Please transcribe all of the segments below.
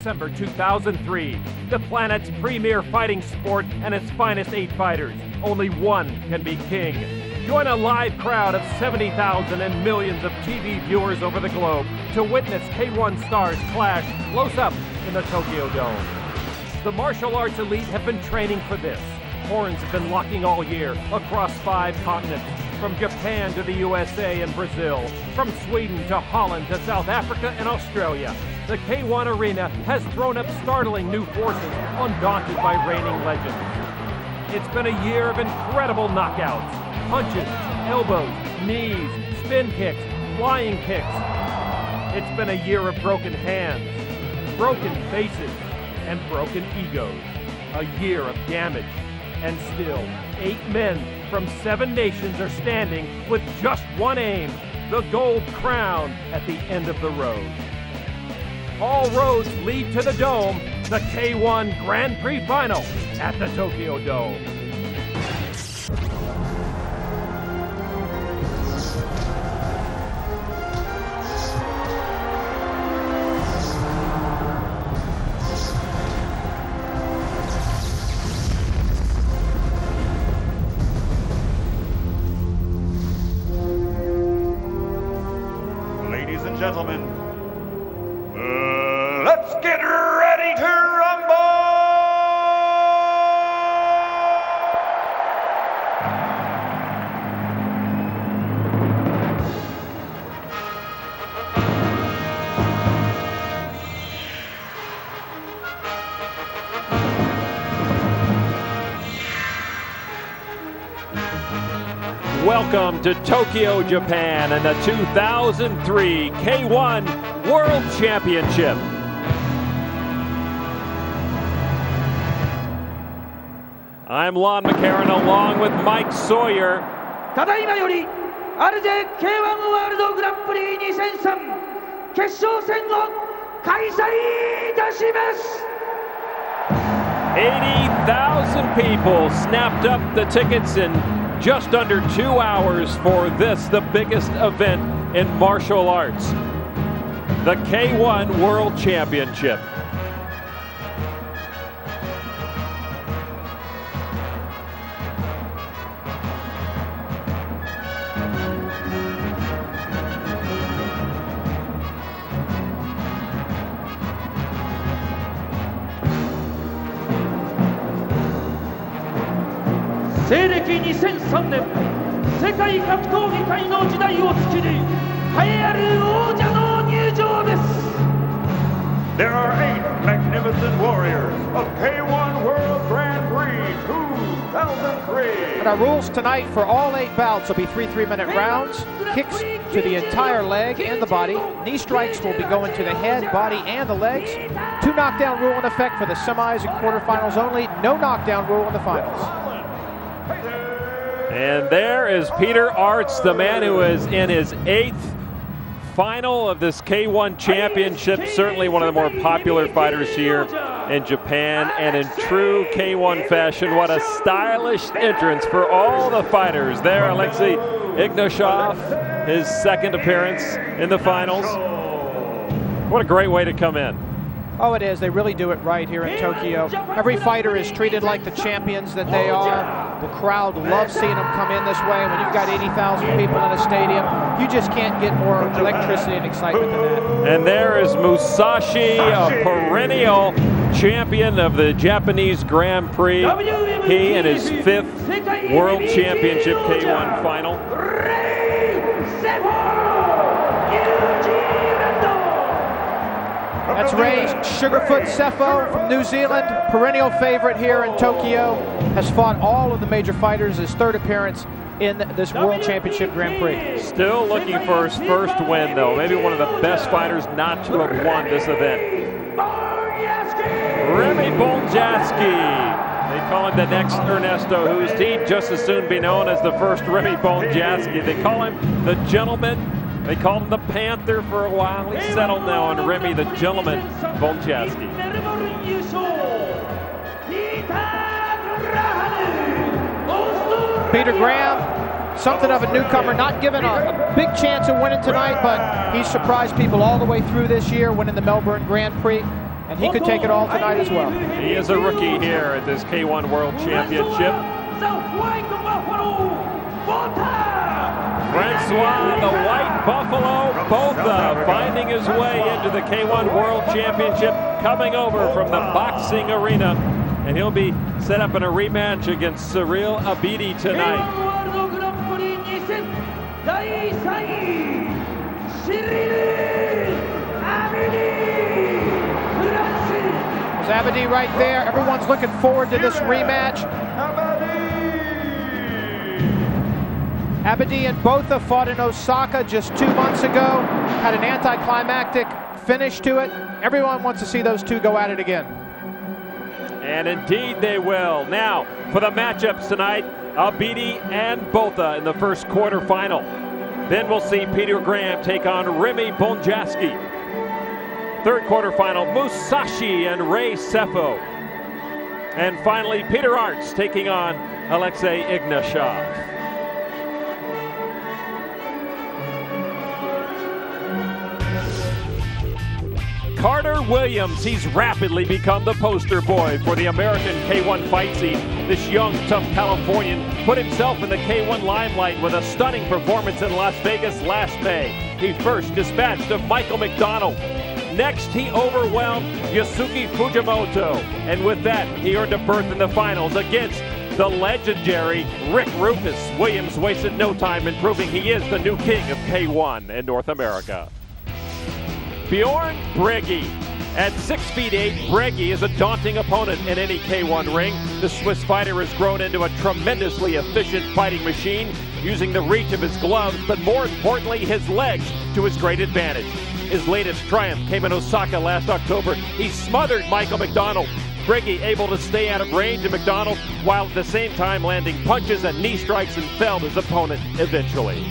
December 2003. The planet's premier fighting sport and its finest 8 fighters. Only one can be king. Join a live crowd of 70,000 and millions of TV viewers over the globe to witness K1 stars clash close up in the Tokyo Dome. The martial arts elite have been training for this. Horns have been locking all year across 5 continents, from Japan to the USA and Brazil, from Sweden to Holland to South Africa and Australia. The K1 arena has thrown up startling new forces, undaunted by reigning legends. It's been a year of incredible knockouts, punches, elbows, knees, spin kicks, flying kicks. It's been a year of broken hands, broken faces, and broken egos. A year of damage. And still, 8 men from 7 nations are standing with just one aim, the gold crown at the end of the road. All roads lead to the Dome, the K1 Grand Prix Final at the Tokyo Dome. Gentlemen, let's get ready to rumble! Welcome to Tokyo, Japan, and the 2003 K1 World Championship. I'm Lon McCarran along with Mike Sawyer. ただいまより RJ K1 ワールドグランプリ2003決勝戦を開催いたします。 80,000 people snapped up the tickets in just under 2 hours for this, the biggest event in martial arts, the K1 World Championship. (2003年世界格闘技界の時代を作り栄えある王者の入場です。 There are 8 magnificent warriors of K1 World Grand Prix 2003. And our rules tonight for all 8 bouts will be 3 3-minute rounds, kicks to the entire leg and the body, knee strikes will be going to the head, body, and the legs. 2 knockdown rule in effect for the semis and quarterfinals only, no knockdown rule in the finals. And there is Peter Arts, the man who is in his 8th final of this K1 championship, certainly one of the more popular fighters here in Japan, and in true K1 fashion, what a stylish entrance for all the fighters. There, Alexei Ignashov, his 2nd appearance in the finals. What a great way to come in. Oh, it is. They really do it right here in Tokyo. Every fighter is treated like the champions that they are. The crowd loves seeing them come in this way. When you've got 80,000 people in a stadium, you just can't get more electricity and excitement than that. And there is Musashi, a perennial champion of the Japanese Grand Prix. He in his 5th World Championship K1 final. That's Ray Sugarfoot Sefo from New Zealand, perennial favorite here in Tokyo, has fought all of the major fighters, his 3rd appearance in this World Championship Grand Prix. Still looking for his 1st win, though. Maybe one of the best fighters not to have won this event. Remy Bonjasky. They call him the next Ernesto, who's he'd just as soon be known as the first Remy Bonjasky. They call him the Gentleman. They called him the Panther for a while. He's settled now on Remy the Gentleman Bonjasky. Peter Graham, something of a newcomer, not given a big chance of winning tonight, but he's surprised people all the way through this year, winning the Melbourne Grand Prix. and he could take it all tonight as well. He is a rookie here at this K1 World Championship. Francois, the White Buffalo Botha, finding his way into the K1 World Championship, coming over from the boxing arena. And he'll be set up in a rematch against Cyril Abidi tonight. There's Abidi right there. Everyone's looking forward to this rematch. Abidi and Botha fought in Osaka just 2 months ago. Had an anticlimactic finish to it. Everyone wants to see those two go at it again. And indeed they will. Now, for the matchups tonight, Abidi and Botha in the first quarterfinal. Then we'll see Peter Graham take on Remy Bonjasky. Third quarterfinal, Musashi and Ray Sefo. And finally, Peter Arts taking on Alexei Ignashov. Carter Williams, he's rapidly become the poster boy for the American K1 fight scene. This young, tough Californian put himself in the K1 limelight with a stunning performance in Las Vegas last May. He first dispatched of Michael McDonald. Next, he overwhelmed Yasuki Fujimoto. And with that, he earned a berth in the finals against the legendary Rick Rufus. Williams wasted no time in proving he is the new king of K1 in North America. Bjorn Bregi. At 6'8", Bregi is a daunting opponent in any K1 ring. The Swiss fighter has grown into a tremendously efficient fighting machine, using the reach of his gloves, but more importantly, his legs to his great advantage. His latest triumph came in Osaka last October. He smothered Michael McDonald. Bregi able to stay out of range of McDonald, while at the same time landing punches and knee strikes and felled his opponent eventually.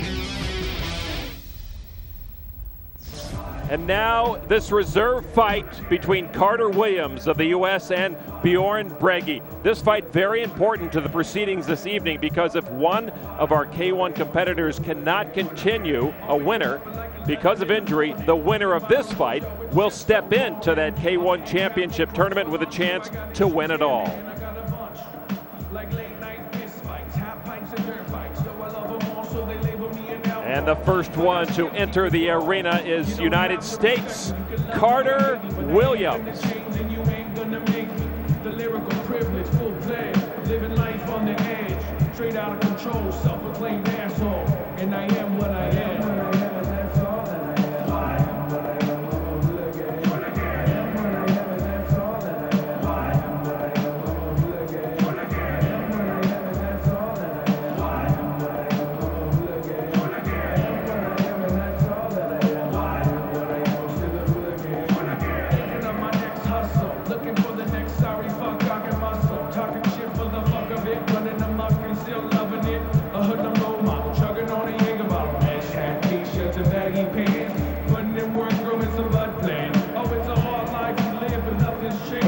And now this reserve fight between Carter Williams of the U.S. and Bjorn Bregi. This fight very important to the proceedings this evening, because if one of our K1 competitors cannot continue a winner because of injury, the winner of this fight will step into that K1 championship tournament with a chance to win it all. And the first one to enter the arena is United States, Carter Williams.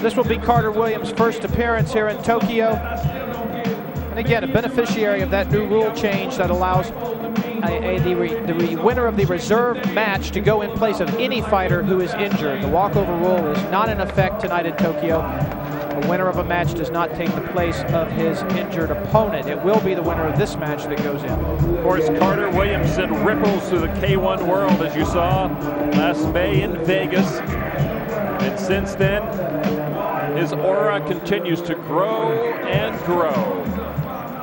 This will be Carter Williams' first appearance here in Tokyo. And again, a beneficiary of that new rule change that allows the winner of the reserve match to go in place of any fighter who is injured. The walkover rule is not in effect tonight in Tokyo. The winner of a match does not take the place of his injured opponent. It will be the winner of this match that goes in. Of course, Carter Williams sent ripples through the K1 world, as you saw last May in Vegas. And since then, his aura continues to grow and grow.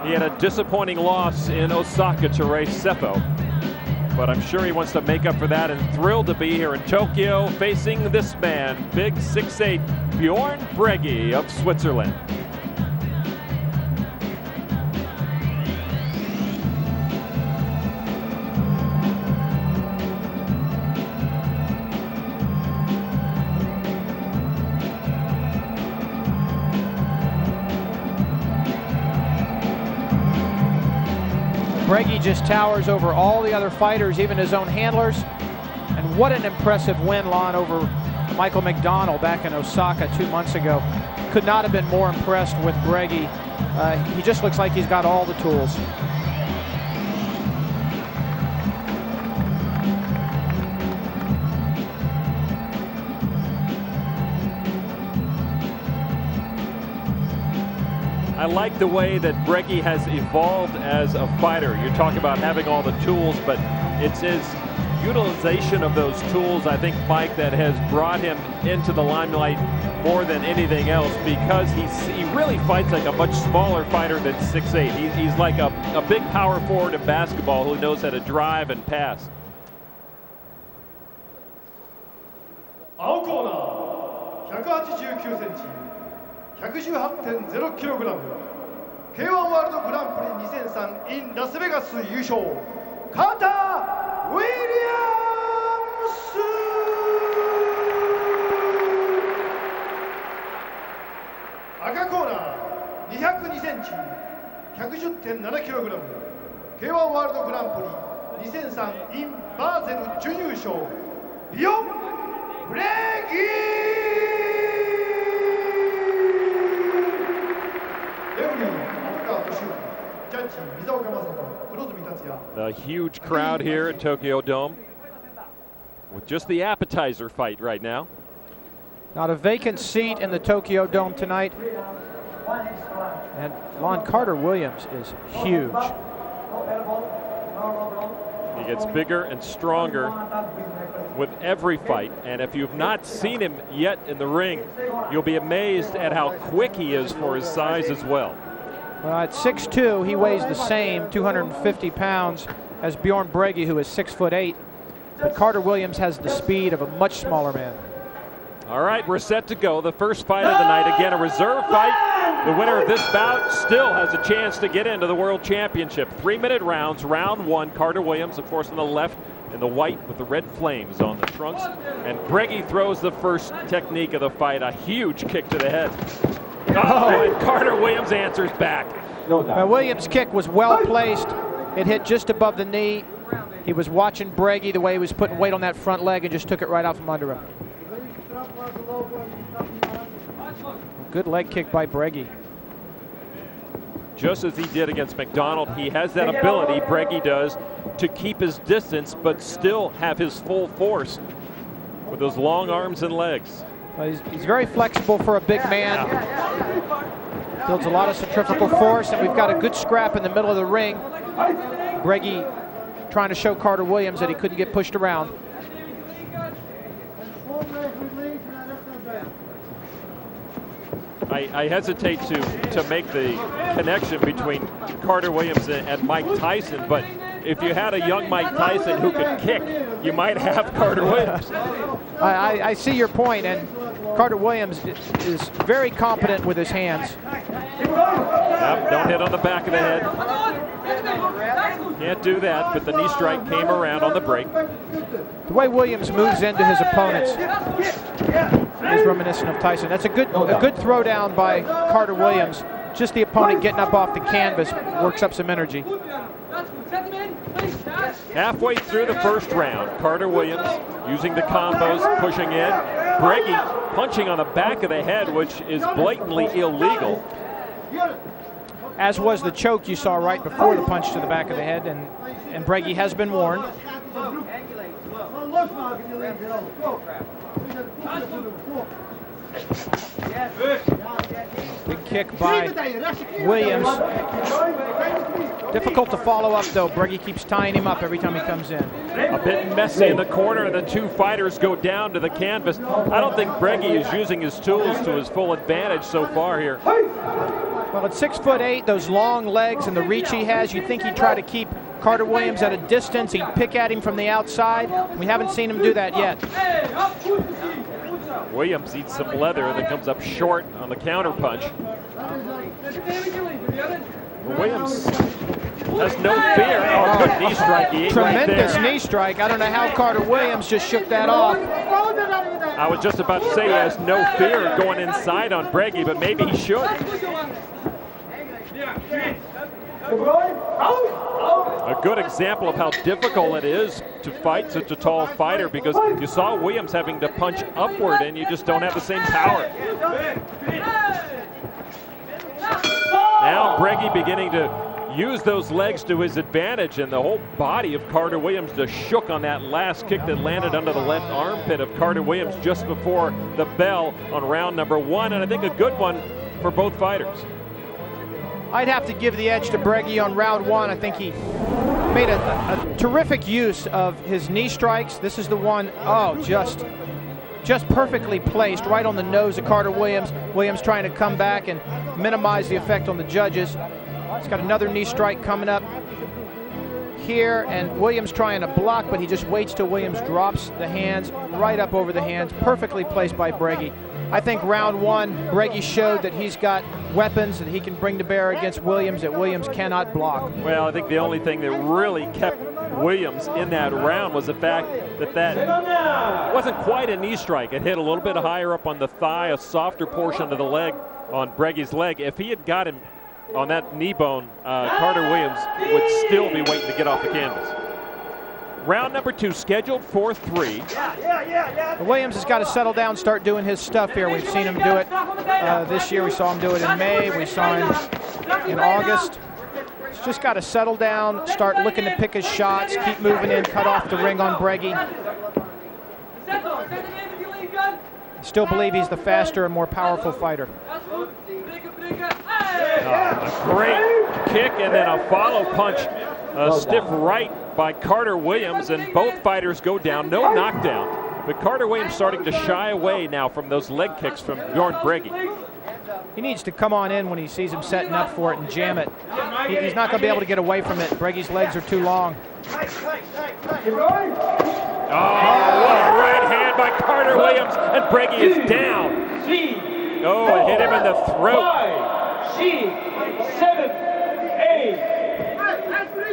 He had a disappointing loss in Osaka to Ray Sefo, but I'm sure he wants to make up for that, and thrilled to be here in Tokyo facing this man, big 6'8", Bjorn Bregi of Switzerland. Bregi just towers over all the other fighters, even his own handlers. And what an impressive win, Lon, over Michael McDonald back in Osaka 2 months ago. Could not have been more impressed with Bregi. He just looks like he's got all the tools. I like the way that Breggy has evolved as a fighter. You talk about having all the tools, but it's his utilization of those tools, I think, Mike, that has brought him into the limelight more than anything else, because he really fights like a much smaller fighter than 6'8". He's like a big power forward in basketball who knows how to drive and pass. 青コーナー189センチ 118.0 キログラム K1 ワールドグランプリ2003 in ラスベガス優勝カーター・ウィリアムス赤コーナー202センチ 110.7 キログラム K1 ワールドグランプリ2003 in バーゼル準優勝ビオン・ブレギThe huge crowd here at Tokyo Dome with just the appetizer fight right now. Not a vacant seat in the Tokyo Dome tonight. And Lon Carter Williams is huge. He gets bigger and stronger with every fight, and if you've not seen him yet in the ring, you'll be amazed at how quick he is for his size as well. Well, at 6'2", he weighs the same, 250 pounds, as Bjorn Breggy, who is 6'8". But Carter Williams has the speed of a much smaller man. All right, we're set to go. The first fight of the night. Again, a reserve fight. The winner of this bout still has a chance to get into the World Championship. 3-minute rounds. Round one, Carter Williams, of course, on the left, in the white with the red flames on the trunks. And Breggy throws the first technique of the fight, a huge kick to the head. Oh, and Carter Williams answers back. Now, Williams' kick was well placed. It hit just above the knee. He was watching Breggy the way he was putting weight on that front leg and just took it right out from under him. Good leg kick by Breggy. Just as he did against McDonald, he has that ability, Breggy does, to keep his distance but still have his full force with those long arms and legs. Well, he's very flexible for a big man. Builds a lot of centrifugal force, and we've got a good scrap in the middle of the ring. Breggy trying to show Carter Williams that he couldn't get pushed around. I hesitate to make the connection between Carter Williams and Mike Tyson, but if you had a young Mike Tyson who could kick, you might have Carter Williams. I see your point, and Carter Williams is very competent with his hands. Yep, don't hit on the back of the head. Can't do that, but the knee strike came around on the break. The way Williams moves into his opponents is reminiscent of Tyson. That's a good throw down by Carter Williams. Just the opponent getting up off the canvas works up some energy. Halfway through the first round, Carter Williams using the combos, pushing in. Breggy punching on the back of the head, which is blatantly illegal. As was the choke you saw right before the punch to the back of the head, and Breggy has been warned. Big kick by Williams. Difficult to follow up, though. Breggy keeps tying him up every time he comes in. A bit messy in the corner. The two fighters go down to the canvas. I don't think Breggy is using his tools to his full advantage so far here. Well, at 6'8", those long legs and the reach he has, you'd think he'd try to keep Carter Williams at a distance. He'd pick at him from the outside. We haven't seen him do that yet. Williams eats some leather and then comes up short on the counter punch. Williams has no fear. Oh, good knee strike. He ate Tremendous right there. knee strike. I don't know how Carter Williams just shook that off. I was just about to say he has no fear of going inside on Breggy, but maybe he should. A good example of how difficult it is to fight such a tall fighter, because you saw Williams having to punch upward and you just don't have the same power. Now Breggy beginning to use those legs to his advantage, and the whole body of Carter Williams just shook on that last kick that landed under the left armpit of Carter Williams just before the bell on round number one, and I think a good one for both fighters. I'd have to give the edge to Breggy on round one. I think he made a terrific use of his knee strikes. This is the one, oh, just perfectly placed right on the nose of Carter Williams. Williams trying to come back and minimize the effect on the judges. He's got another knee strike coming up here, and Williams trying to block, but he just waits till Williams drops the hands right up over the hands. Perfectly placed by Breggy. I think round one, Breggy showed that he's got weapons that he can bring to bear against Williams that Williams cannot block. Well, I think the only thing that really kept Williams in that round was the fact that that wasn't quite a knee strike. It hit a little bit higher up on the thigh, a softer portion of the leg on Breggy's leg. If he had got him on that knee bone, Carter Williams would still be waiting to get off the canvas. Round number 2 scheduled for 3. Williams has got to settle down, start doing his stuff here. We've seen him do it this year. We saw him do it in May. We saw him in August. He's just got to settle down, start looking to pick his shots, keep moving in, cut off the ring on Breggy. I still believe he's the faster and more powerful fighter. A great kick and then a follow punch, a stiff right by Carter Williams, and both fighters go down, no knockdown. But Carter Williams starting to shy away now from those leg kicks from Bjorn Breggy. He needs to come on in when he sees him setting up for it and jam it. He's not going to be able to get away from it. Breggy's legs are too long. Oh, what a right hand by Carter Williams, and Breggy is down. Oh, it hit him in the throat.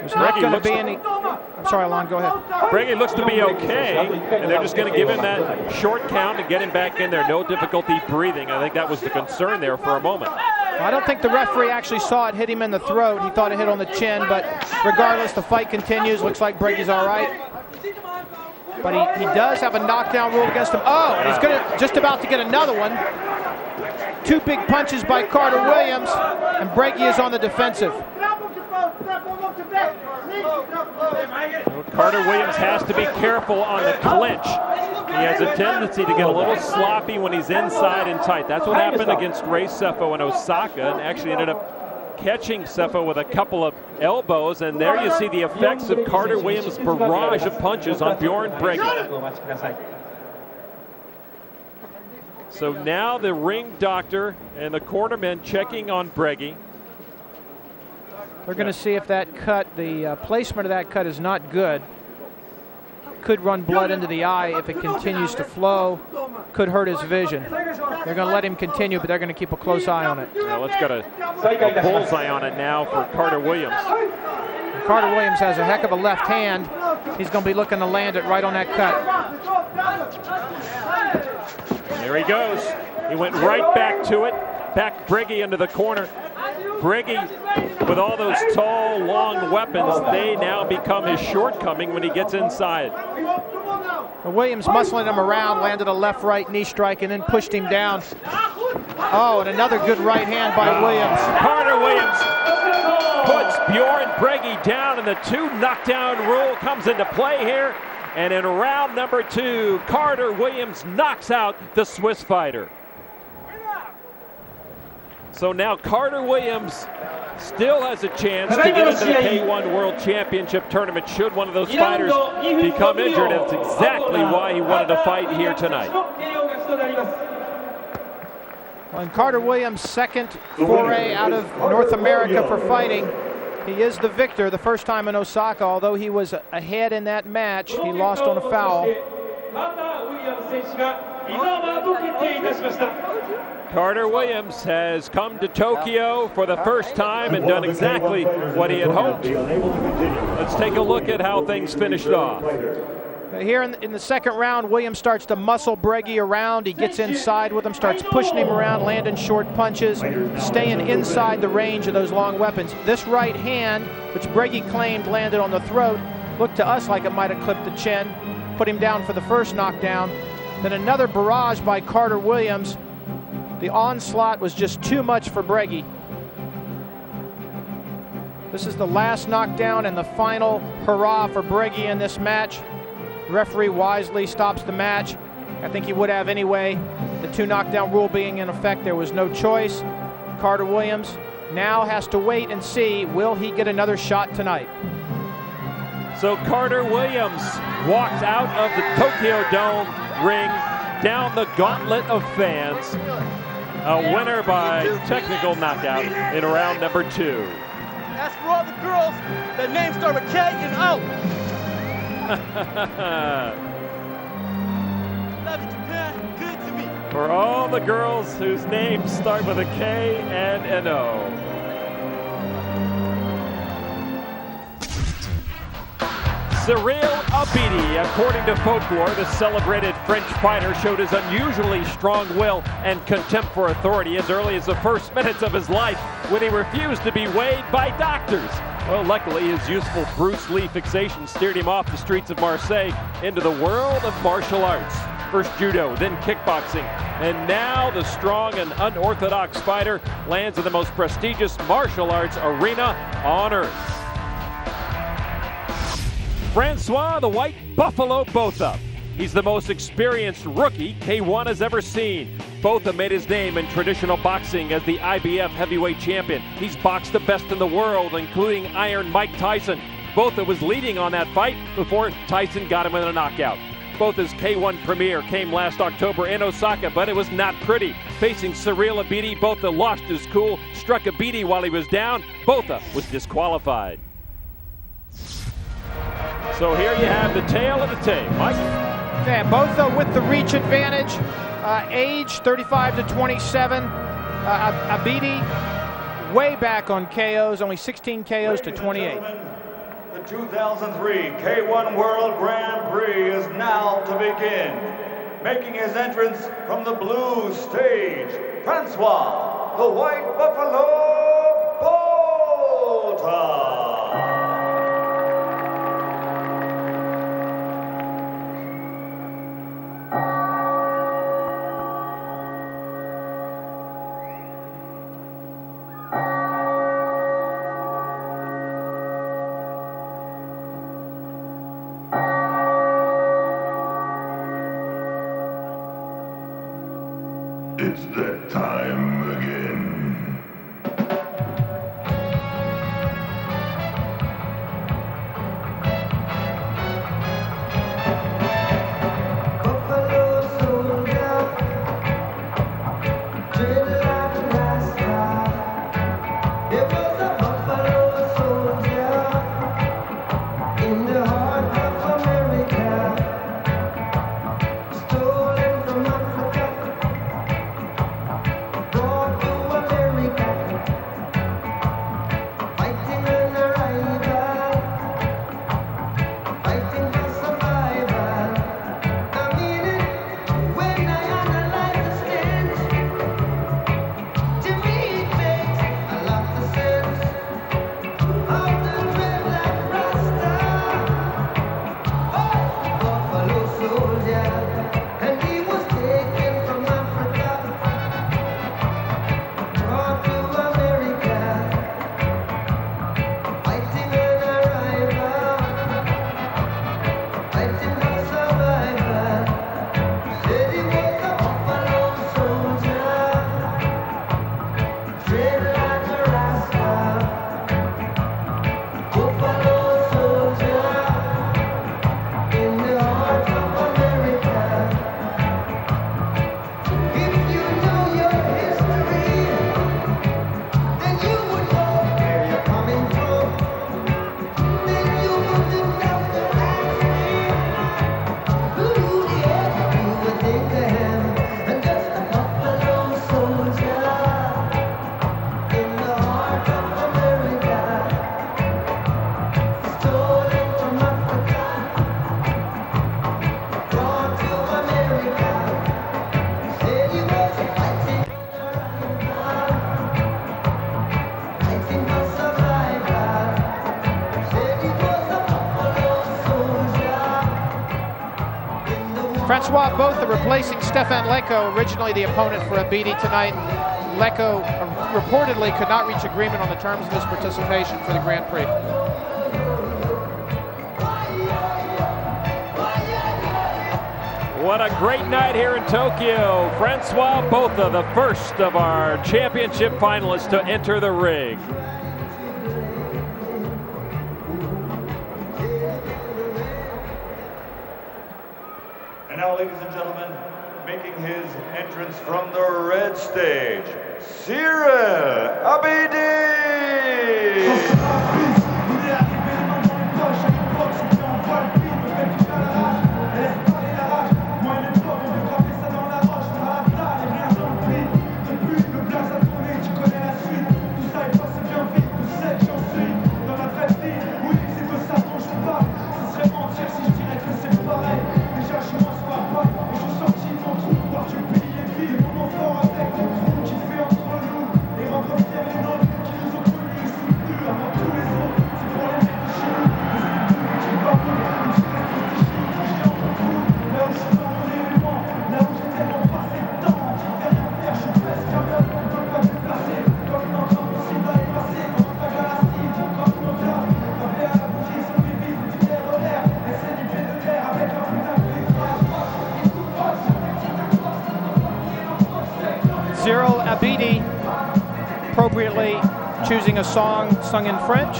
There's not going to be any... I'm sorry, Alon, go ahead. Breggy looks to be okay, and they're just going to give him that short count and get him back in there. No difficulty breathing. I think that was the concern there for a moment. I don't think the referee actually saw it hit him in the throat. He thought it hit on the chin, but regardless, the fight continues. Looks like Breggy's all right. But he does have a knockdown rule against him. Oh, and he's just about to get another one. 2 big punches by Carter Williams, and Breggy is on the defensive. Carter Williams has to be careful on the clinch. He has a tendency to get a little sloppy when he's inside and tight. That's what happened against Ray Sefo in Osaka, and actually ended up catching Sefo with a couple of elbows, and there you see the effects of Carter Williams' barrage of punches on Bjorn Breggy. So now the ring doctor and the cornermen checking on Breggy. They're going to see if that cut, the placement of that cut is not good. Could run blood into the eye if it continues to flow. Could hurt his vision. They're going to let him continue, but they're going to keep a close eye on it. Now let's get a bullseye on it now for Carter Williams. And Carter Williams has a heck of a left hand. He's going to be looking to land it right on that cut. There he goes. He went right back to it. Back Breggy into the corner. Breggy, with all those tall, long weapons, they now become his shortcoming when he gets inside. Williams muscling him around, landed a left-right knee strike, and then pushed him down. Oh, and another good right hand by Williams. Carter Williams puts Bjorn Breggy down, and the 2 knockdown rule comes into play here. And in round number 2, Carter Williams knocks out the Swiss fighter. So now Carter Williams still has a chance to get into the K1 World Championship tournament should one of those fighters become injured. That's exactly why he wanted to fight here tonight. On Carter Williams' second foray out of North America for fighting, he is the victor. The first time in Osaka, although he was ahead in that match, he lost on a foul. Carter Williams has come to Tokyo for the first time and done exactly what he had hoped. Let's take a look at how things finished off. Here in the second round, Williams starts to muscle Breggy around. He gets inside with him, starts pushing him around, landing short punches, staying inside the range of those long weapons. This right hand, which Breggy claimed landed on the throat, looked to us like it might have clipped the chin, put him down for the first knockdown. Then another barrage by Carter Williams. The onslaught was just too much for Breggy. This is the last knockdown and the final hurrah for Breggy in this match. The referee wisely stops the match. I think he would have anyway. The 2 knockdown rule being in effect, there was no choice. Carter Williams now has to wait and see, will he get another shot tonight? So Carter Williams walked out of the Tokyo Dome ring, down the gauntlet of fans. A winner by technical knockout in round number 2. That's for all the girls that names start with K and O. Love you, Japan. Good to me. For all the girls whose names start with a K and an O. Cyril Abidi, according to folklore, the celebrated French fighter showed his unusually strong will and contempt for authority as early as the first minutes of his life when he refused to be weighed by doctors. Well, luckily, his useful Bruce Lee fixation steered him off the streets of Marseille into the world of martial arts. First judo, then kickboxing, and now the strong and unorthodox fighter lands in the most prestigious martial arts arena on earth. Francois the White Buffalo Botha. He's the most experienced rookie K1 has ever seen. Botha made his name in traditional boxing as the IBF heavyweight champion. He's boxed the best in the world, including Iron Mike Tyson. Botha was leading on that fight before Tyson got him in a knockout. Botha's K1 premiere came last October in Osaka, but it was not pretty. Facing Cyril Abidi, Botha lost his cool, struck Abidi while he was down. Botha was disqualified. So here you have the tale of the tape. Mike? Okay, Botha with the reach advantage. Age 35 to 27. Abidi way back on KOs, only 16 KOs to 28. The 2003 K1 World Grand Prix is now to begin. Making his entrance from the blue stage, Francois the White Buffalo Botha. It's that time again. Buffalo soldier, dread like a rasta. It was a buffalo soldier in the heart of America, stolen from Africa. Brought to America, fighting an arrival, fighting for survival. I mean it when I analyze the stench. To me it makes a lot of sense. Of the dreadlock Rasta, Buffalo soldier, and he was taken from Africa. Brought to America, fighting an arrival, fighting for survival. Said he was a buffalo soldier, dread like a rasta. Buffalo soldier in the heart of America. If you know your history, then you would know where you're coming from. Then you wouldn't have to ask me who the heck you would think I am. I'm just a buffalo soldier in the heart of America, stolen from Africa, brought to America. Said he was fighting for survival. Said he was a buffalo soldier in the war. Francois Botha replacing Stefan Leko, originally the opponent for Abidi tonight. Leko reportedly could not reach agreement on the terms of his participation for the Grand Prix. What a great night here in Tokyo. Francois Botha, the first of our championship finalists to enter the ring. And now, ladies and gentlemen, making his entrance from the red stage, Cyril Abidi! Cyril Abidi appropriately choosing a song sung in French.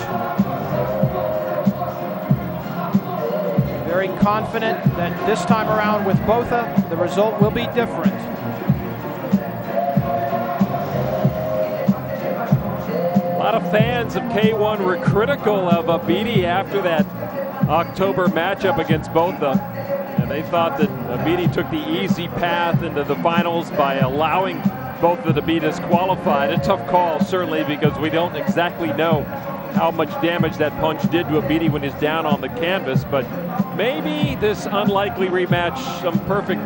Very confident that this time around with Botha, the result will be different. A lot of fans of K1 were critical of Abidi after that October matchup against Botha. And they thought that Abidi took the easy path into the finals by allowing Botha to be disqualified. A tough call, certainly, because we don't exactly know how much damage that punch did to Abidi when he's down on the canvas. But maybe this unlikely rematch, some perfect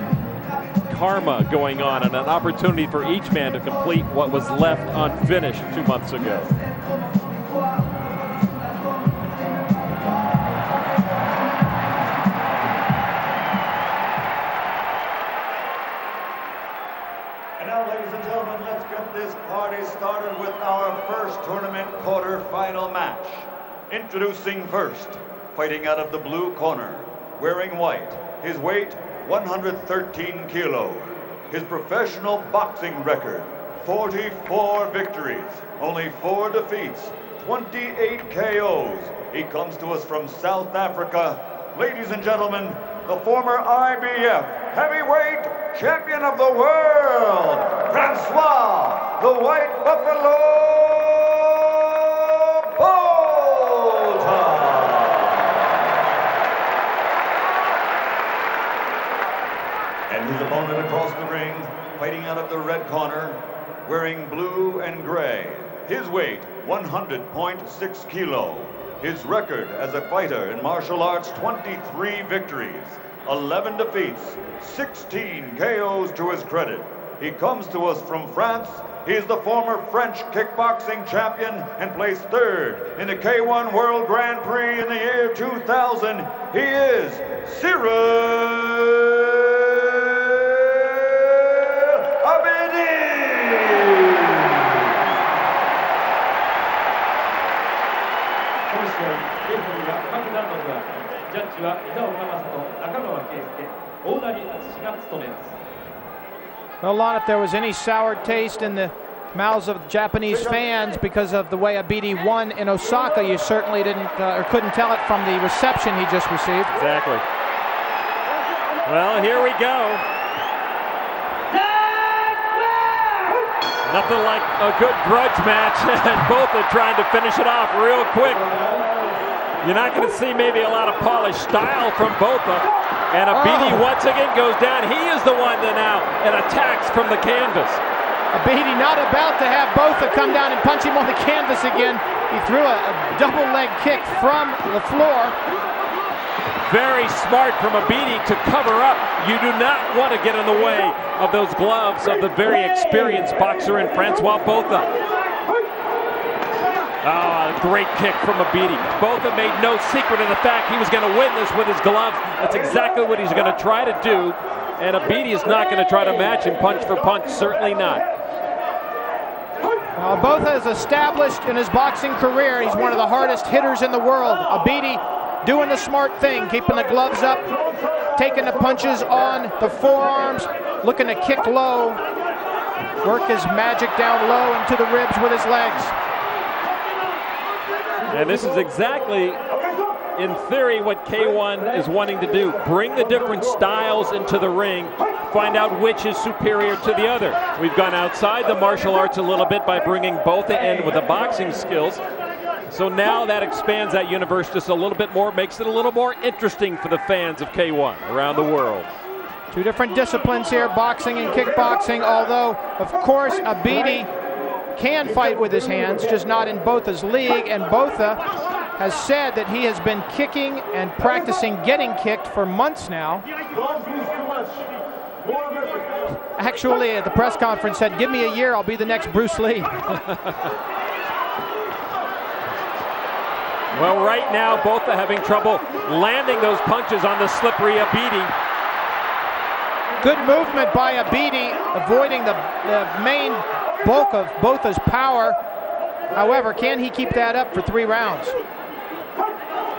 karma going on and an opportunity for each man to complete what was left unfinished 2 months ago. And now, ladies and gentlemen, let's get this party started with our first tournament quarter-final match. Introducing first, fighting out of the blue corner, wearing white, his weight 113 kilos. His professional boxing record, 44 victories, only 4 defeats, 28 KOs. He comes to us from South Africa. Ladies and gentlemen, the former IBF heavyweight champion of the world, Francois, the White Buffalo Botha. And his opponent across the ring, fighting out of the red corner, wearing blue and gray. His weight, 100.6 kilo. His record as a fighter in martial arts, 23 victories, 11 defeats, 16 KOs to his credit. He comes to us from France. He is the former French kickboxing champion and placed 3rd in the K1 World Grand Prix in the year 2000. He is Cyril Abidi! Well, Lon, if there was any sour taste in the mouths of Japanese fans because of the way Abidi won in Osaka, you certainly didn't or couldn't tell it from the reception he just received. Exactly. Well, here we go. Nothing like a good grudge match, and both are trying to finish it off real quick. You're not going to see maybe a lot of polished style from Botha. And Abidi once again goes down. He is the one that now attacks from the canvas. Abidi not about to have Botha come down and punch him on the canvas again. He threw a double leg kick from the floor. Very smart from Abidi to cover up. You do not want to get in the way of those gloves of the very experienced boxer in Francois Botha. Great kick from Abidi. Botha made no secret of the fact he was going to win this with his gloves. That's exactly what he's going to try to do. And Abidi is not going to try to match him punch for punch, certainly not. Botha is established in his boxing career. He's one of the hardest hitters in the world. Abidi doing the smart thing, keeping the gloves up, taking the punches on the forearms, looking to kick low, work his magic down low into the ribs with his legs. And this is exactly, in theory, what K1 is wanting to do. Bring the different styles into the ring, find out which is superior to the other. We've gone outside the martial arts a little bit by bringing both in with the boxing skills. So now that expands that universe just a little bit more, makes it a little more interesting for the fans of K1 around the world. Two different disciplines here, boxing and kickboxing, although, of course, Abidi can fight with his hands, just not in Botha's league, and Botha has said that he has been kicking and practicing getting kicked for months now. Actually, at the press conference said, give me a year, I'll be the next Bruce Lee. Well, right now, both are having trouble landing those punches on the slippery Abidi. Good movement by Abidi, avoiding the main bulk of Botha's power. However, can he keep that up for 3 rounds?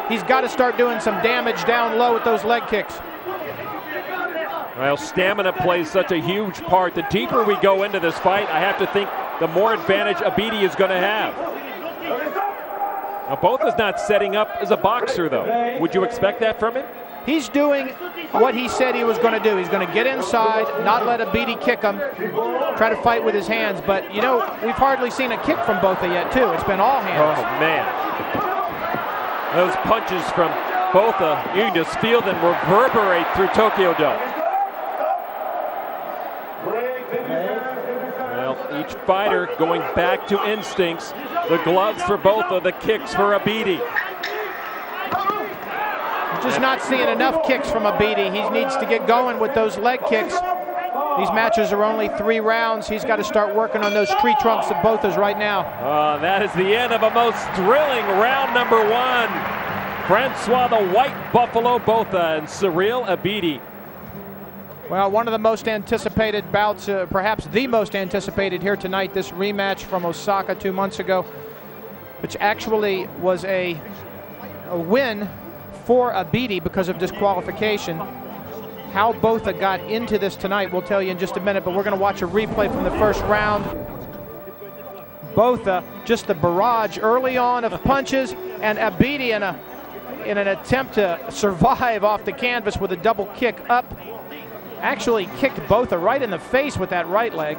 He's got to start doing some damage down low with those leg kicks. Well, stamina plays such a huge part. The deeper we go into this fight, I have to think the more advantage Abidi is going to have. Now, Botha's not setting up as a boxer, though. Would you expect that from him? He's doing what he said he was going to do. He's going to get inside, not let Abidi kick him, try to fight with his hands. But, you know, we've hardly seen a kick from Botha yet, too. It's been all hands. Oh, man. Those punches from Botha, you can just feel them reverberate through Tokyo Dome. Well, each fighter going back to instincts. The gloves for Botha, the kicks for Abidi. Just not seeing enough kicks from Abidi. He needs to get going with those leg kicks. These matches are only 3 rounds. He's got to start working on those tree trunks of Botha's right now. That is the end of a most thrilling round number 1. Francois the White Buffalo Botha and Cyril Abidi. Well, one of the most anticipated bouts, perhaps the most anticipated here tonight, this rematch from Osaka 2 months ago, which actually was a win for Abidi because of disqualification. How Botha got into this tonight, we'll tell you in just a minute, but we're going to watch a replay from the first round. Botha, just the barrage early on of punches, and Abidi in an attempt to survive off the canvas with a double kick up, actually kicked Botha right in the face with that right leg.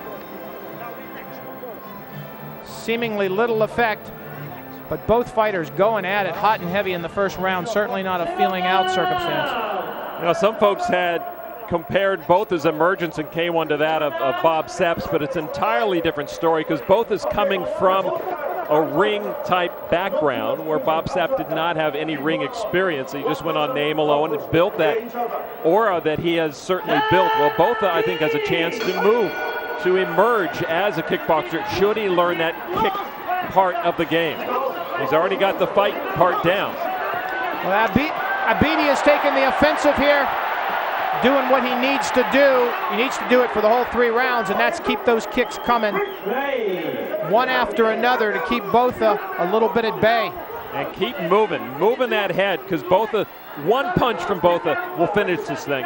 Seemingly little effect, but both fighters going at it hot and heavy in the first round. Certainly not a feeling out circumstance. You know, some folks had compared Botha's emergence in K1 to that of Bob Sapp's, but it's an entirely different story because Botha is coming from a ring-type background where Bob Sapp did not have any ring experience. He just went on name alone and built that aura that he has certainly built. Well, Botha, I think, has a chance to move, to emerge as a kickboxer should he learn that kick part of the game. He's already got the fight part down. Well, Abidi has taken the offensive here, doing what he needs to do. He needs to do it for the whole 3 rounds, and that's keep those kicks coming one after another to keep Botha a little bit at bay. And keep moving that head, because Botha, one punch from Botha will finish this thing.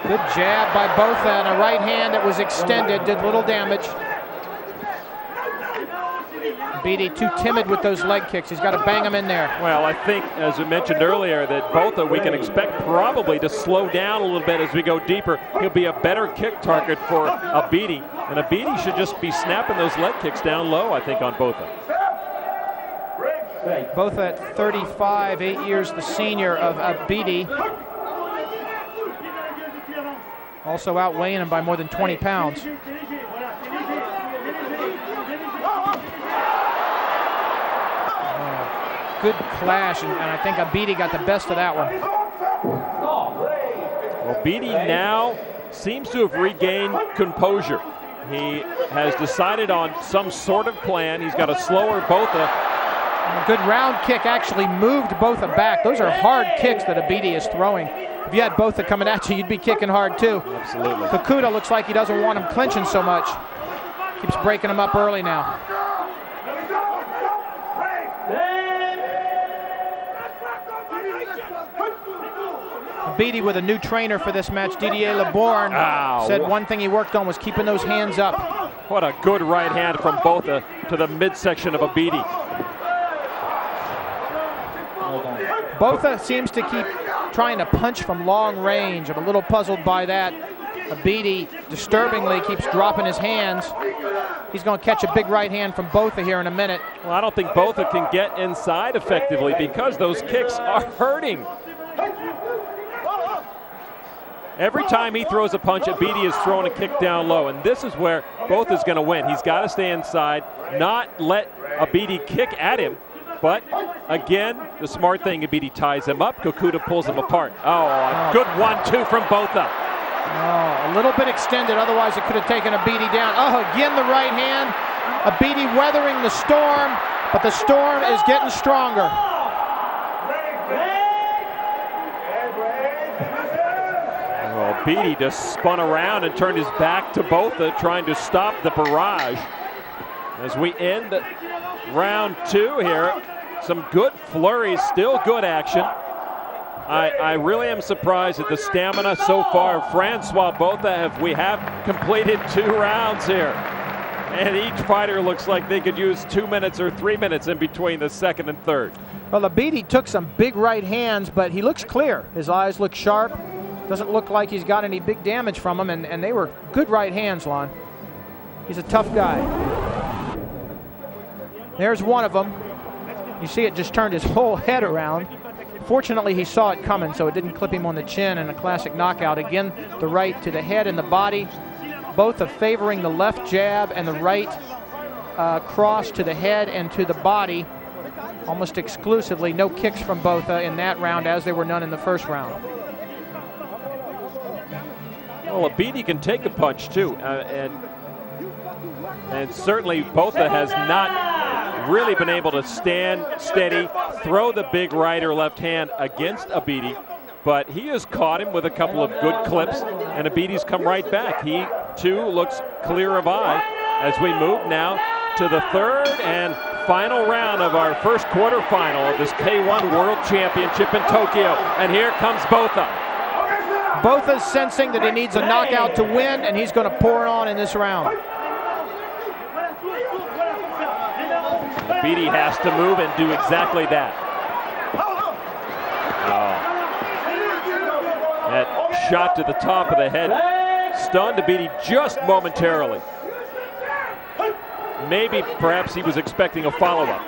Good jab by Botha and a right hand that was extended, did little damage. Abidi too timid with those leg kicks. He's got to bang them in there. Well, I think, as we mentioned earlier, that Botha we can expect probably to slow down a little bit as we go deeper. He'll be a better kick target for Abidi, and Abidi should just be snapping those leg kicks down low, I think, on Botha. Botha at 35, 8 years the senior of Abidi. Also outweighing him by more than 20 pounds. Good clash, and I think Abidi got the best of that one. Well, Abidi now seems to have regained composure. He has decided on some sort of plan. He's got a slower Botha. A good round kick actually moved Botha back. Those are hard kicks that Abidi is throwing. If you had Botha coming at you, you'd be kicking hard too. Absolutely. Kakuta looks like he doesn't want him clinching so much. Keeps breaking him up early now. Abidi with a new trainer for this match, Didier Leborn, said one thing he worked on was keeping those hands up. What a good right hand from Botha to the midsection of Abidi. Botha seems to keep trying to punch from long range. I'm a little puzzled by that. Abidi disturbingly keeps dropping his hands. He's going to catch a big right hand from Botha here in a minute. Well, I don't think Botha can get inside effectively because those kicks are hurting. Every time he throws a punch, Abidi is throwing a kick down low, and this is where Botha's going to win. He's got to stay inside, not let Abidi kick at him. But again, the smart thing, Abidi ties him up, Kakuta pulls him apart. Oh, a good 1-2 from Botha. Oh, a little bit extended, otherwise it could have taken Abidi down. Oh, again the right hand. Abidi weathering the storm, but the storm is getting stronger. Well, Abidi just spun around and turned his back to Botha, trying to stop the barrage. As we end round 2 here, some good flurries, still good action. I really am surprised at the stamina so far. Francois Botha, we have completed 2 rounds here. And each fighter looks like they could use 2 minutes or 3 minutes in between the second and third. Well, Abidi took some big right hands, but he looks clear. His eyes look sharp. Doesn't look like he's got any big damage from them, and they were good right hands, Lon. He's a tough guy. There's one of them. You see it just turned his whole head around. Fortunately, he saw it coming, so it didn't clip him on the chin in a classic knockout. Again, the right to the head and the body, both are favoring the left jab and the right cross to the head and to the body, almost exclusively. No kicks from Botha in that round, as there were none in the first round. Well, Abidi can take a punch too, and certainly Botha has not really been able to stand steady, throw the big right or left hand against Abidi, but he has caught him with a couple of good clips, and Abidi's come right back. He too looks clear of eye as we move now to the third and final round of our first quarterfinal of this K1 World Championship in Tokyo, and here comes Botha. Botha's sensing that he needs a knockout to win, and he's going to pour it on in this round. Abidi has to move and do exactly that. Oh. That shot to the top of the head stunned Abidi just momentarily. Maybe, perhaps he was expecting a follow-up.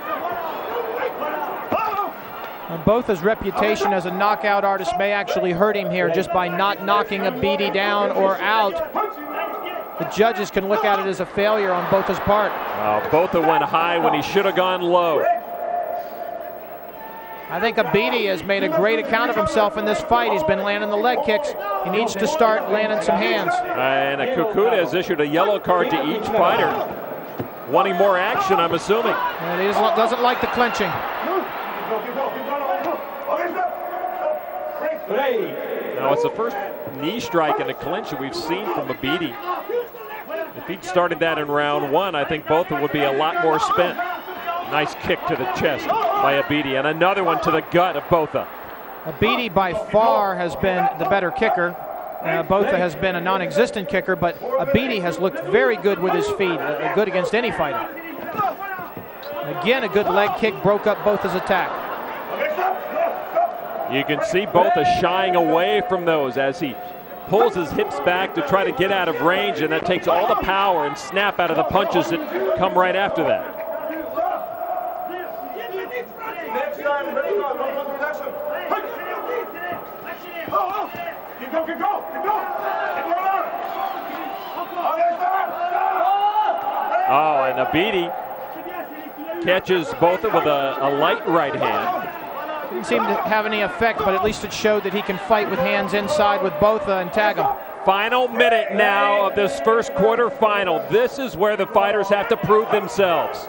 Botha's reputation as a knockout artist may actually hurt him here just by not knocking Abidi down or out. The judges can look at it as a failure on Botha's part. Botha went high when he should have gone low. I think Abidi has made a great account of himself in this fight. He's been landing the leg kicks. He needs to start landing some hands. And Kakuta has issued a yellow card to each fighter. Wanting more action, I'm assuming. And he doesn't like the clinching. Now it's the first knee strike in a clinch that we've seen from Abidi. If he'd started that in round 1, I think Botha would be a lot more spent. Nice kick to the chest by Abidi, and another one to the gut of Botha. Abidi by far has been the better kicker. Botha has been a non-existent kicker, but Abidi has looked very good with his feet, good against any fighter. Again, a good leg kick broke up Botha's attack. You can see Botha shying away from those as he pulls his hips back to try to get out of range, and that takes all the power and snap out of the punches that come right after that. Oh, and Abidi catches Botha with a light right hand. Didn't seem to have any effect, but at least it showed that he can fight with hands inside with Botha and tag him. Final minute now of this first quarter final. This is where the fighters have to prove themselves.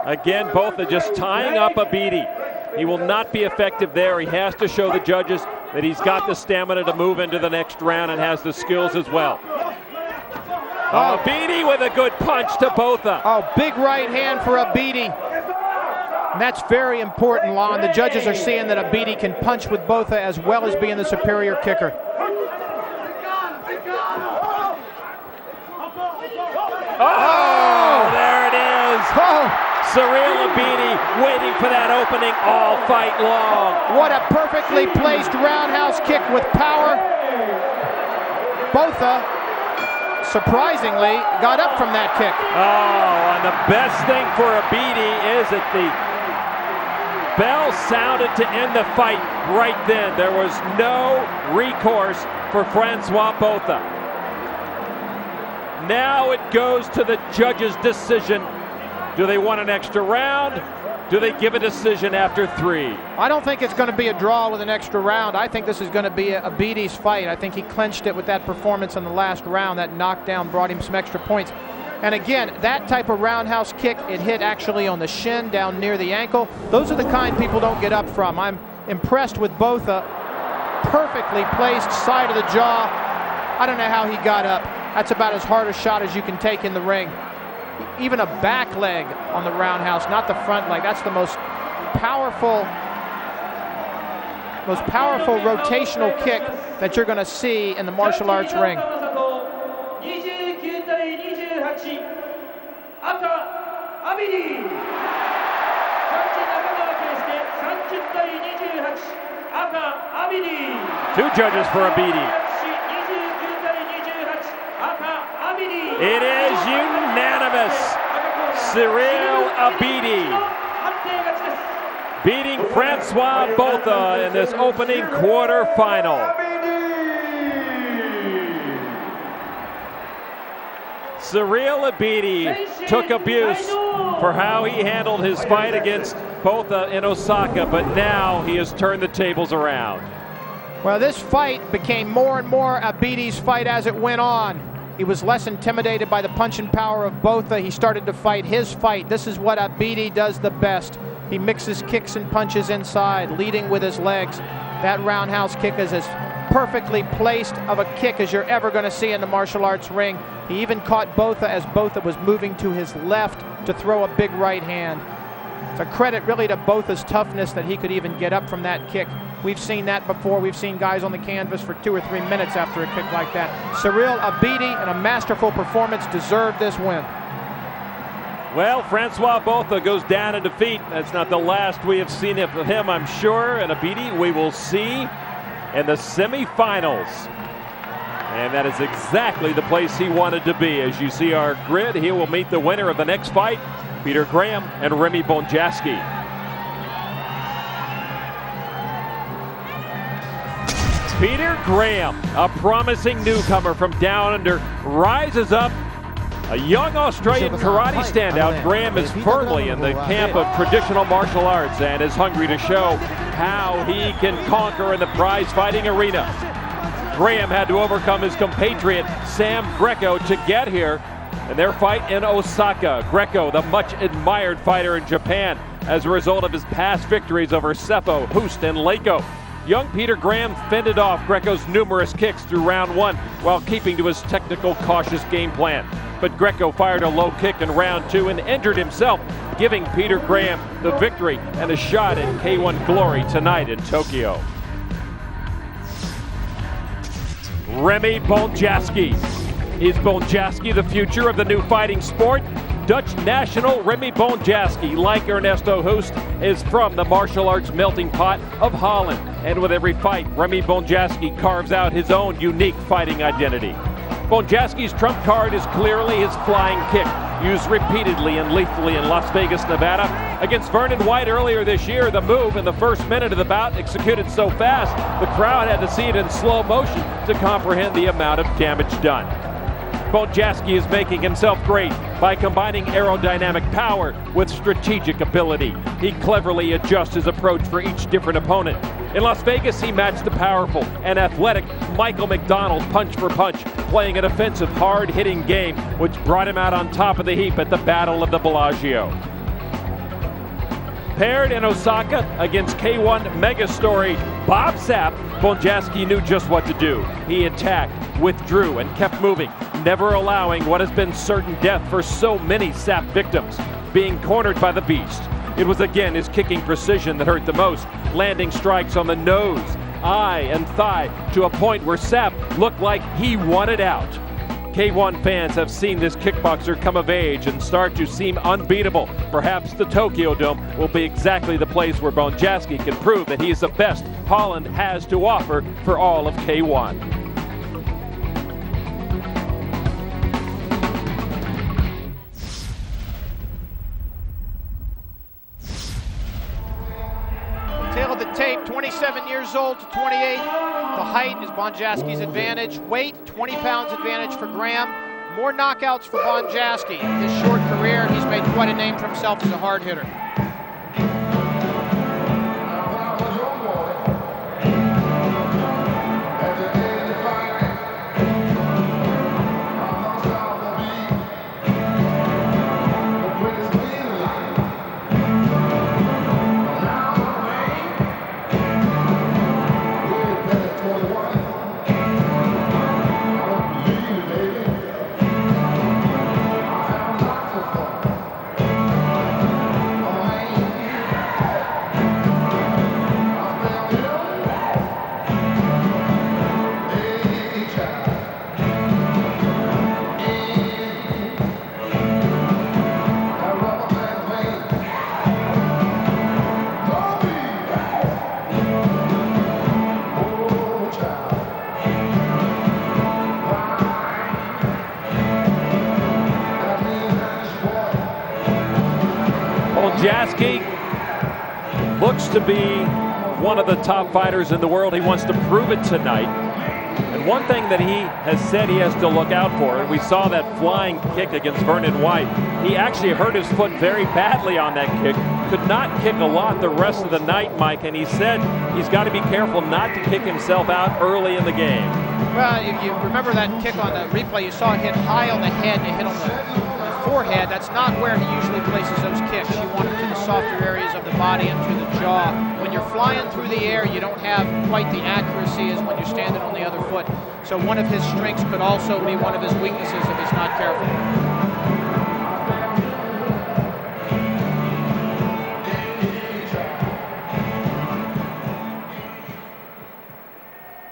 Again, Botha just tying up Abidi. He will not be effective there. He has to show the judges that he's got the stamina to move into the next round and has the skills as well. Abidi with a good punch to Botha. Oh, big right hand for Abidi. And that's very important, Lon. The judges are seeing that Abidi can punch with Botha as well as being the superior kicker. Oh, there it is. Oh, Cyril Abidi waiting for that opening all fight long. what a perfectly placed roundhouse kick with power. Botha, surprisingly, got up from that kick. Oh, and the best thing for Abidi is that the bell sounded to end the fight right then. There was no recourse for Francois Botha. Now it goes to the judge's decision. Do they want an extra round? Do they give a decision after 3? I don't think it's going to be a draw with an extra round. I think this is going to be Abidi's fight. I think he clinched it with that performance in the last round. That knockdown brought him some extra points. And again, that type of roundhouse kick, it hit actually on the shin down near the ankle. Those are the kind people don't get up from. I'm impressed with Botha. Perfectly placed side of the jaw. I don't know how he got up. That's about as hard a shot as you can take in the ring. Even a back leg on the roundhouse, not the front leg. That's the most powerful rotational kick that you're going to see in the martial arts ring. Two judges for Abidi. It is unanimous. Cyril Abidi beating Francois Botha in this opening quarterfinal. Cyril Abidi took abuse for how he handled his fight against Botha in Osaka, but now he has turned the tables around. Well, this fight became more and more Abidi's fight as it went on. He was less intimidated by the punching power of Botha. He started to fight his fight. This is what Abidi does the best. He mixes kicks and punches inside, leading with his legs. That roundhouse kick is as perfectly placed of a kick as you're ever going to see in the martial arts ring. He even caught Botha as Botha was moving to his left to throw a big right hand. It's a credit really to Botha's toughness that he could even get up from that kick. We've seen that before. We've seen guys on the canvas for 2 or 3 minutes after a kick like that. Cyril Abidi, in a masterful performance, deserved this win. Well, Francois Botha goes down in defeat. That's not the last we have seen of him, I'm sure. And Abidi we will see in the semifinals. And that is exactly the place he wanted to be. As you see our grid, he will meet the winner of the next fight, Peter Graham and Remy Bonjasky. Peter Graham, a promising newcomer from down under, rises up. A young Australian karate standout, Graham is firmly in the camp of traditional martial arts and is hungry to show how he can conquer in the prize fighting arena. Graham had to overcome his compatriot Sam Greco to get here in their fight in Osaka. Greco, the much admired fighter in Japan, as a result of his past victories over Seppo, Hoost, and Leiko. Young Peter Graham fended off Greco's numerous kicks through round 1 while keeping to his technical, cautious game plan. But Greco fired a low kick in round 2 and injured himself, giving Peter Graham the victory and a shot at K1 glory tonight in Tokyo. Remy Bonjasky. Is Bonjasky the future of the new fighting sport? Dutch national Remy Bonjasky, like Ernesto Hoost, is from the martial arts melting pot of Holland. And with every fight, Remy Bonjasky carves out his own unique fighting identity. Bonjasky's trump card is clearly his flying kick, used repeatedly and lethally in Las Vegas, Nevada. Against Vernon White earlier this year, the move in the first minute of the bout executed so fast, the crowd had to see it in slow motion to comprehend the amount of damage done. Bonjasky is making himself great by combining aerodynamic power with strategic ability. He cleverly adjusts his approach for each different opponent. In Las Vegas, he matched the powerful and athletic Michael McDonald punch for punch, playing an offensive, hard-hitting game, which brought him out on top of the heap at the Battle of the Bellagio. Paired in Osaka against K1 megastory Bob Sapp, Bonjasky knew just what to do. He attacked, withdrew, and kept moving, never allowing what has been certain death for so many Sapp victims, being cornered by the Beast. It was again his kicking precision that hurt the most, landing strikes on the nose, eye, and thigh to a point where Sapp looked like he wanted out. K1 fans have seen this kickboxer come of age and start to seem unbeatable. Perhaps the Tokyo Dome will be exactly the place where Bonjasky can prove that he is the best Holland has to offer for all of K1. Tail of the tape, 27 years old to 28. The height is Bonjasky's advantage. Weight, 20 pounds advantage for Graham. More knockouts for Bonjasky. In his short career, he's made quite a name for himself as a hard hitter. Bonjasky looks to be one of the top fighters in the world. He wants to prove it tonight. And one thing that he has said he has to look out for, and we saw that flying kick against Vernon White, he actually hurt his foot very badly on that kick. Could not kick a lot the rest of the night, Mike, and he said he's got to be careful not to kick himself out early in the game. Well, you remember that kick on the replay, you saw it hit high on the head and it hit on the forehead. That's not where he usually places those kicks. You want them to the softer areas of the body and to the jaw. When you're flying through the air, you don't have quite the accuracy as when you're standing on the other foot. So one of his strengths could also be one of his weaknesses if he's not careful.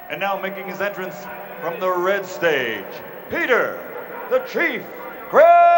And now making his entrance from the red stage, Peter, the Chief Graham!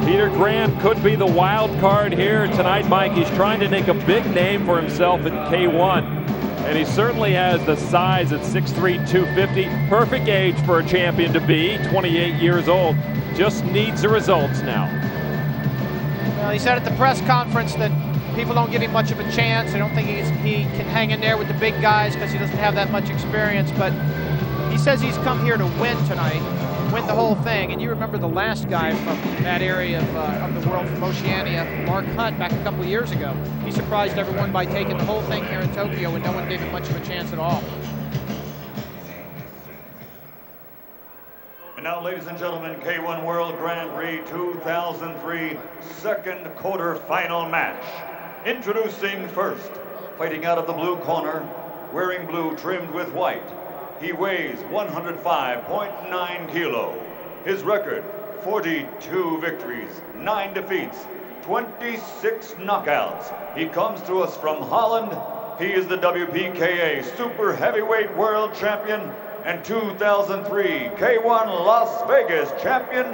Peter Graham could be the wild card here tonight, Mike. He's trying to make a big name for himself in K1. And he certainly has the size at 6'3", 250. Perfect age for a champion to be, 28 years old. Just needs the results now. Well, he said at the press conference that people don't give him much of a chance. I don't think he can hang in there with the big guys because he doesn't have that much experience. But he says he's come here to win tonight, win the whole thing. And you remember the last guy from that area of the world, from Oceania, Mark Hunt, back a couple of years ago. He surprised everyone by taking the whole thing here in Tokyo, and no one gave him much of a chance at all. And now, ladies and gentlemen, K1 World Grand Prix 2003 second quarter-final match. Introducing first, fighting out of the blue corner, wearing blue trimmed with white. He weighs 105.9 kilo. His record, 42 victories, 9 defeats, 26 knockouts. He comes to us from Holland. He is the WPKA Super Heavyweight World Champion and 2003 K1 Las Vegas Champion.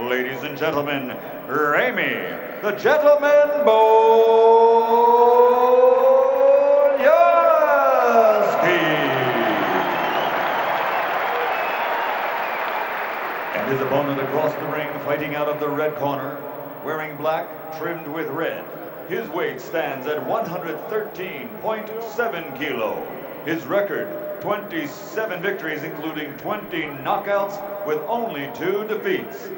Ladies and gentlemen, REMY, the Gentleman Bonjasky. And his opponent across the ring, fighting out of the red corner, wearing black, trimmed with red. His weight stands at 113.7 kilo. His record, 27 victories, including 20 knockouts with only 2 defeats.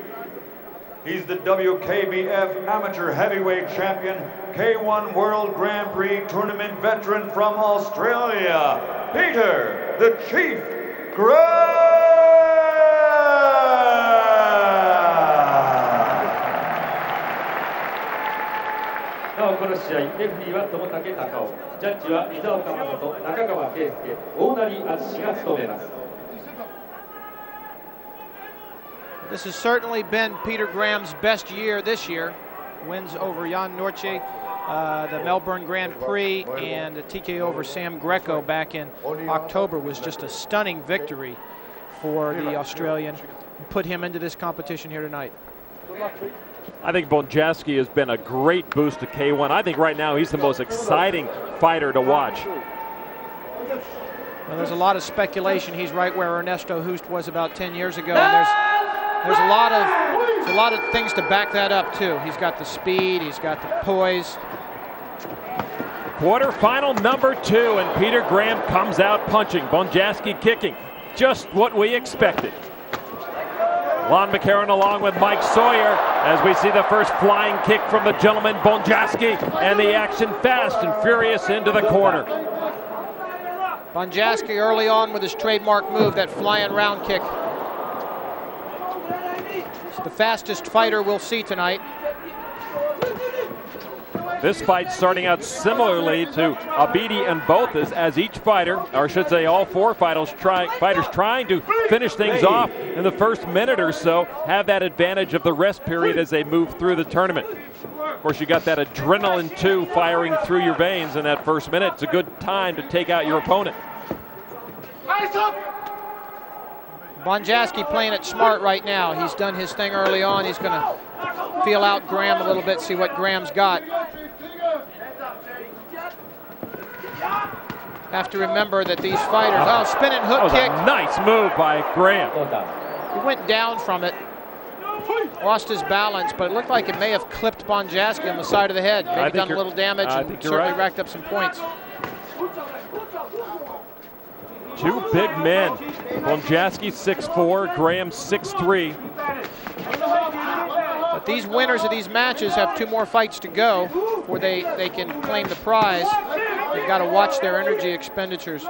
He's the WKBF Amateur Heavyweight Champion, K1 World Grand Prix Tournament veteran from Australia, Peter the Chief Graham! なおこの試合、レフェリーは友武隆夫、ジャッジは水岡誠、中川圭介、大成敦が務めます。 This has certainly been Peter Graham's best year this year. Wins over Jan Norche, the Melbourne Grand Prix, and the TKO over Sam Greco back in October was just a stunning victory for the Australian. Put him into this competition here tonight. I think Bonjasky has been a great boost to K1. I think right now he's the most exciting fighter to watch. Well, there's a lot of speculation. He's right where Ernesto Hoost was about 10 years ago, and there's a lot of things to back that up too. He's got the speed, he's got the poise. Quarterfinal number 2, and Peter Graham comes out punching. Bonjasky kicking, just what we expected. Lon McCarron along with Mike Sawyer as we see the first flying kick from the gentleman Bonjasky, and the action fast and furious into the corner. Bonjasky early on with his trademark move, that flying round kick. It's the fastest fighter we'll see tonight. This fight starting out similarly to Abidi and Bothas, as each fighter, or I should say all 4 fighters trying to finish things off in the first minute or so, have that advantage of the rest period as they move through the tournament. Of course, you got that adrenaline too firing through your veins in that first minute. It's a good time to take out your opponent. Bonjasky playing it smart right now. He's done his thing early on. He's going to feel out Graham a little bit, see what Graham's got. Have to remember that these fighters, spinning hook kick. A nice move by Graham. He went down from it, lost his balance, but it looked like it may have clipped Bonjasky on the side of the head. Maybe done a little damage and certainly racked up some points. 2 big men. Bonjasky 6'4", Graham 6'3". But these winners of these matches have 2 more fights to go before they can claim the prize. They've got to watch their energy expenditures.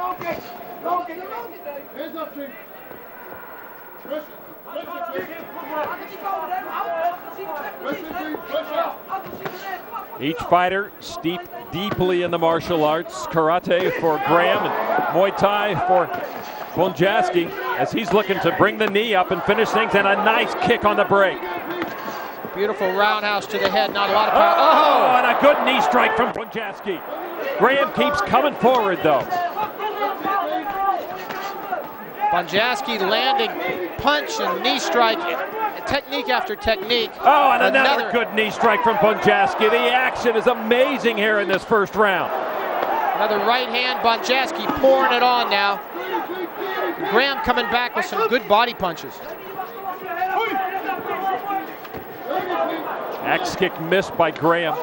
Each fighter steeped deeply in the martial arts. Karate for Graham and Muay Thai for Bonjasky as he's looking to bring the knee up and finish things, and a nice kick on the break. Beautiful roundhouse to the head, not a lot of power. Oh, and a good knee strike from Bonjasky. Graham keeps coming forward though. Bonjasky landing punch and knee strike, technique after technique. Oh, and another good knee strike from Bonjasky. The action is amazing here in this first round. Another right hand, Bonjasky pouring it on now. Graham coming back with some good body punches. Axe kick missed by Graham.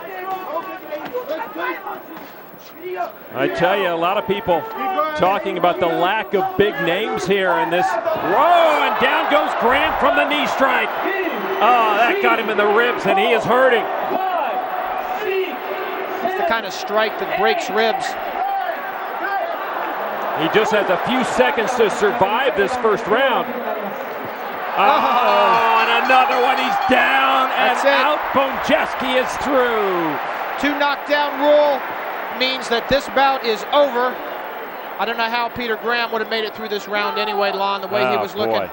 I tell you, a lot of people talking about the lack of big names here in this. Whoa, and down goes Graham from the knee strike. Oh, that got him in the ribs, and he is hurting. It's the kind of strike that breaks ribs. He just has a few seconds to survive this first round. Oh, and another one. He's down and out. Bonjasky is through. 2 knockdown rule means that this bout is over. I don't know how Peter Graham would have made it through this round anyway, Lon, the way he was looking.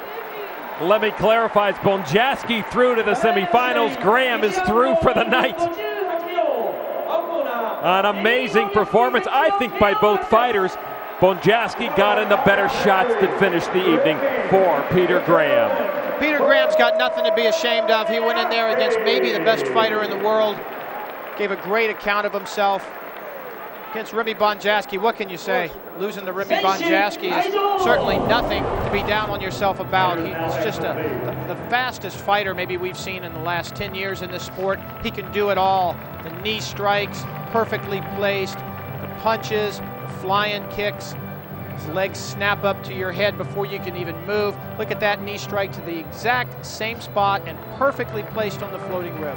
Let me clarify, it's Bonjasky through to the semifinals. Graham is through for the night. An amazing performance, I think, by both fighters. Bonjasky got in the better shots that finished the evening for Peter Graham. Peter Graham's got nothing to be ashamed of. He went in there against maybe the best fighter in the world. Gave a great account of himself. Against Remy Bonjasky, what can you say? Losing to Remy Bonjasky is certainly nothing to be down on yourself about. He's just the fastest fighter maybe we've seen in the last 10 years in this sport. He can do it all. The knee strikes, perfectly placed, the punches, the flying kicks. His legs snap up to your head before you can even move. Look at that knee strike to the exact same spot and perfectly placed on the floating rib.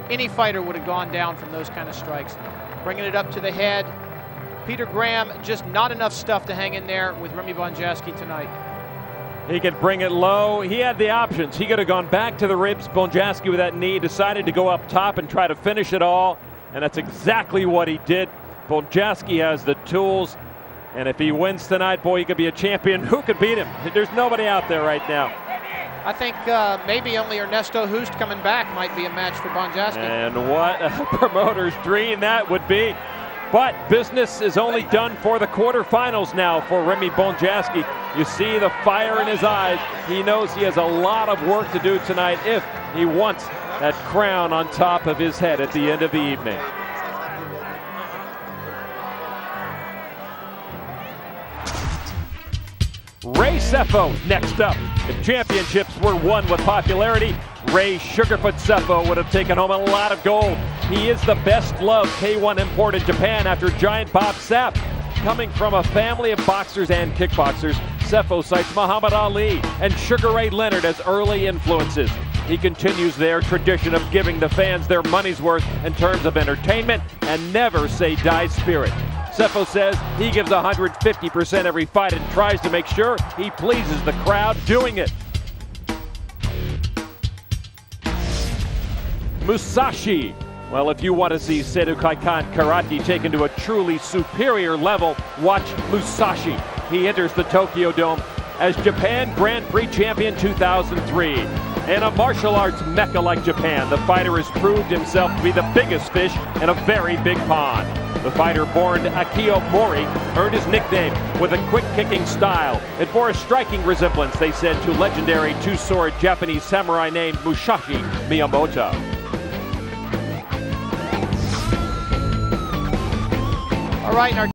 Any fighter would have gone down from those kind of strikes. Bringing it up to the head. Peter Graham, just not enough stuff to hang in there with Remy Bonjasky tonight. He could bring it low. He had the options. He could have gone back to the ribs. Bonjasky with that knee decided to go up top and try to finish it all. And that's exactly what he did. Bonjasky has the tools. And if he wins tonight, boy, he could be a champion. Who could beat him? There's nobody out there right now. I think maybe only Ernesto Hoost coming back might be a match for Bonjasky. And what a promoter's dream that would be. But business is only done for the quarterfinals now for Remy Bonjasky. You see the fire in his eyes. He knows he has a lot of work to do tonight if he wants that crown on top of his head at the end of the evening. Ray Sefo next up. If championships were won with popularity, Ray Sugarfoot Sefo would have taken home a lot of gold. He is the best loved K1 import in Japan after Giant Bob Sapp. Coming from a family of boxers and kickboxers, Sefo cites Muhammad Ali and Sugar Ray Leonard as early influences. He continues their tradition of giving the fans their money's worth in terms of entertainment and never say die spirit. Sefo says he gives 150% every fight and tries to make sure he pleases the crowd doing it. Musashi. Well, if you want to see Seirukaikan karate taken to a truly superior level, watch Musashi. He enters the Tokyo Dome as Japan Grand Prix champion 2003. In a martial arts mecca like Japan, the fighter has proved himself to be the biggest fish in a very big pond. The fighter born Akio Mori earned his nickname with a quick-kicking style and for a striking resemblance, they said, to legendary two-sword Japanese samurai named Musashi Miyamoto. All right, our